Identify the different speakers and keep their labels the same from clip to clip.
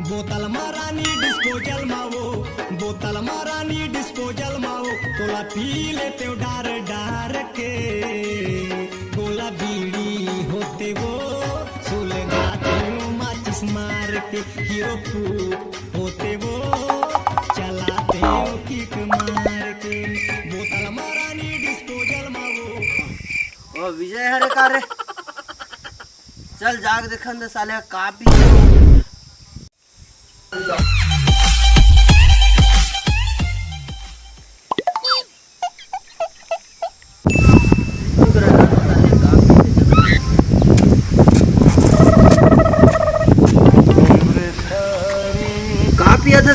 Speaker 1: बोतल मारानी डिस्पोजल मावो, बोतल मारानी डिस्पोजल मावो, तोला पी लेते डार डार के, गोला बीड़ी होते वो सुलगाते हो माचिस मार के, हीरो फूक होते वो चलाते हो किक मार के, बोतल मारानी डिस्पोजल मावो।
Speaker 2: ओ विजय हरे कार्य चल जाग देखन दे साले का पी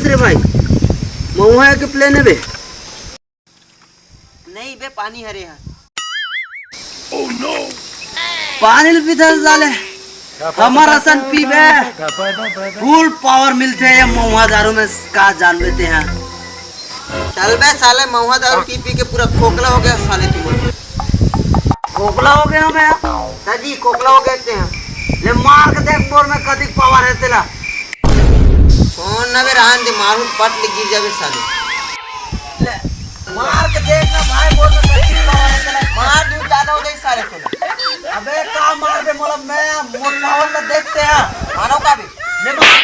Speaker 2: रे भाई महुआ के प्लेन है बे नहीं बे पानी हरे है oh, no. पानी पीते साले हमारा सन पी बे फुल पावर मिलते हैं महुआ दारू में का जान लेते हैं चल बे साले महुआ दारू पी पी के पूरा खोखला हो गया साले तुम खोखला हो गया मैं दादी खोखला हो गए हैं ले मार के देख बोर में कदी पावर है तेरा कौन ना बे रहन दे मारू पट ले गिर जावे साले ले मार के देख ना भाई बोल में कच्ची पावर है तेरा मार दूं ज्यादा हो गई साले तूने अबे का मार दे मोला मैं मोटावन में देखते हैं मानो का भी ले मार